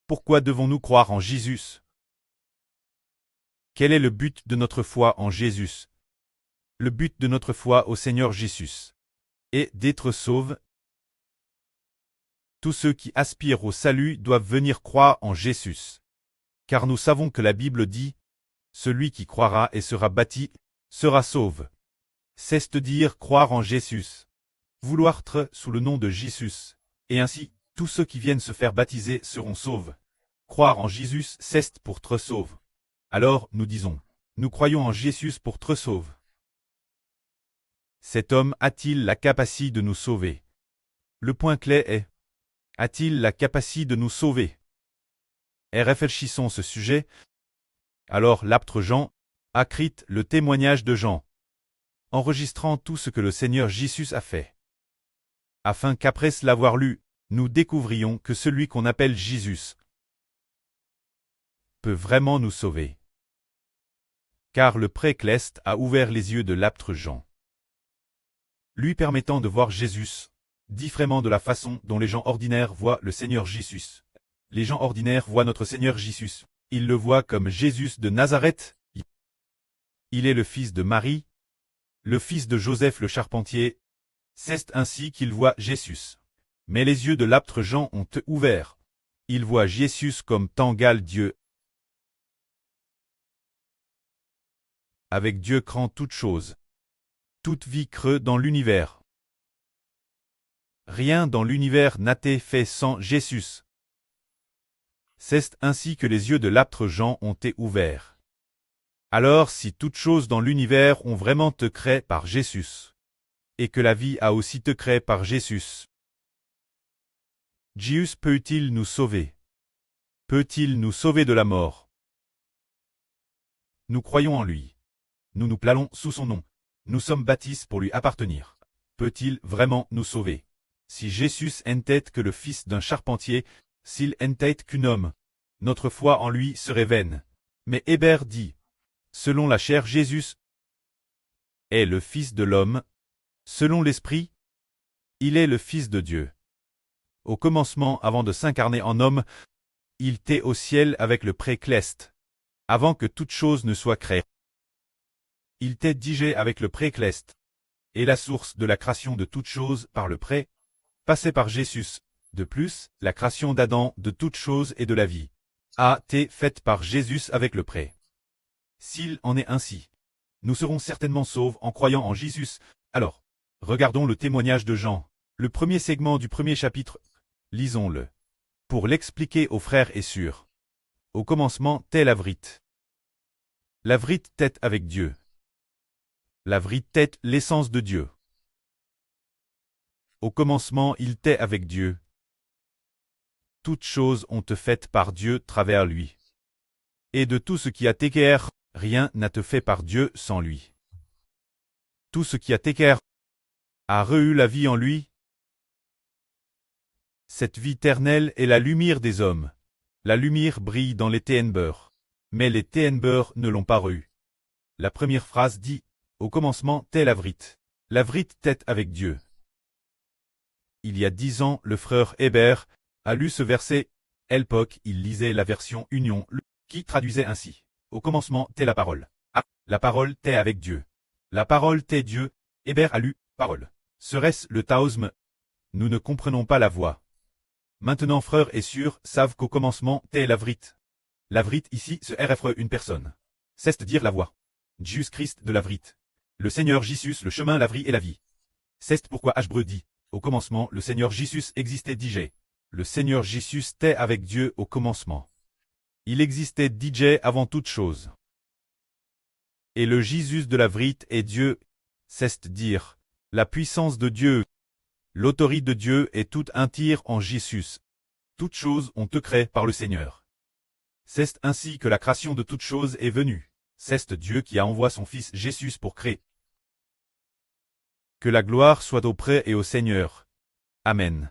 Pourquoi devons-nous croire en Jésus? Quel est le but de notre foi en Jésus? Le but de notre foi au Seigneur Jésus est d'être sauvés. Tous ceux qui aspirent au salut doivent venir croire en Jésus. Car nous savons que la Bible dit « Celui qui croira et sera baptisé sera sauvé ». C'est-à-dire croire en Jésus. Vouloir être sous le nom de Jésus. Et ainsi, tous ceux qui viennent se faire baptiser seront sauvés. Croire en Jésus, c'est pour être sauvé. Alors, nous disons, nous croyons en Jésus pour être sauvés. Cet homme a-t-il la capacité de nous sauver? Le point clé est, a-t-il la capacité de nous sauver? Et réfléchissons ce sujet. Alors l'apôtre Jean a écrit le témoignage de Jean, enregistrant tout ce que le Seigneur Jésus a fait. Afin qu'après l'avoir lu, nous découvrions que celui qu'on appelle Jésus peut vraiment nous sauver. Car le précleste a ouvert les yeux de l'apôtre Jean, lui permettant de voir Jésus, différemment de la façon dont les gens ordinaires voient le Seigneur Jésus. Les gens ordinaires voient notre Seigneur Jésus. Ils le voient comme Jésus de Nazareth. Il est le fils de Marie, le fils de Joseph le charpentier. C'est ainsi qu'ils voient Jésus. Mais les yeux de l'apôtre Jean ont ouvert. Il voit Jésus comme Tangal Dieu. Avec Dieu crant toute chose. Toute vie creux dans l'univers. Rien dans l'univers n'a été fait sans Jésus. C'est ainsi que les yeux de l'apôtre Jean ont été ouverts. Alors si toutes choses dans l'univers ont vraiment été créées par Jésus, et que la vie a aussi été créée par Jésus, Jésus peut-il nous sauver? Peut-il nous sauver de la mort? Nous croyons en lui. Nous nous plâlons sous son nom. Nous sommes baptisés pour lui appartenir. Peut-il vraiment nous sauver? Si Jésus n'était que le fils d'un charpentier, s'il n'était qu'un homme, notre foi en lui serait vaine. Mais Hébert dit, selon la chair Jésus est le Fils de l'homme, selon l'Esprit, il est le Fils de Dieu. Au commencement, avant de s'incarner en homme, il était au ciel avec le précleste, avant que toute chose ne soit créée. Il était digé avec le précleste, et la source de la création de toute chose par le pré, passait par Jésus. De plus, la création d'Adam de toute chose et de la vie a été faite par Jésus avec le pré. S'il en est ainsi, nous serons certainement sauvés en croyant en Jésus. Alors, regardons le témoignage de Jean, le premier segment du premier chapitre. Lisons-le. Pour l'expliquer aux frères et sœurs. Au commencement, t'es la vrite. La vrite tête avec Dieu. La vrite tête l'essence de Dieu. Au commencement, il t'est avec Dieu. Toutes choses ont été faites par Dieu travers lui. Et de tout ce qui a été créé, rien n'a été fait par Dieu sans lui. Tout ce qui a été créé a eu la vie en lui. Cette vie éternelle est la lumière des hommes. La lumière brille dans les ténèbres. Mais les ténèbres ne l'ont pas reçue. La première phrase dit, au commencement, t'es la vrite. La vrite tête avec Dieu. Il y a 10 ans, le frère Hébert a lu ce verset. À l'époque, il lisait la version Union, qui traduisait ainsi. Au commencement, t'es la parole. Ah, la parole t'est avec Dieu. La parole t'est Dieu. Hébert a lu, parole. Serait-ce le taoïsme? Nous ne comprenons pas la voix. Maintenant frères et sœurs savent qu'au commencement t'es la vrite. La vrite ici se RFE une personne. C'est-à-dire la voix. Jésus-Christ de la vrite. Le Seigneur Jésus le chemin, la vie et la vie. C'est pourquoi Hébreu dit, au commencement le Seigneur Jésus existait DJ. Le Seigneur Jésus était avec Dieu au commencement. Il existait DJ avant toute chose. Et le Jésus de la vrite est Dieu, c'est-à-dire la puissance de Dieu. L'autorité de Dieu est toute entière en Jésus. Toutes choses ont été créées par le Seigneur. C'est ainsi que la création de toutes choses est venue. C'est Dieu qui a envoyé son Fils Jésus pour créer. Que la gloire soit auprès et au Seigneur. Amen.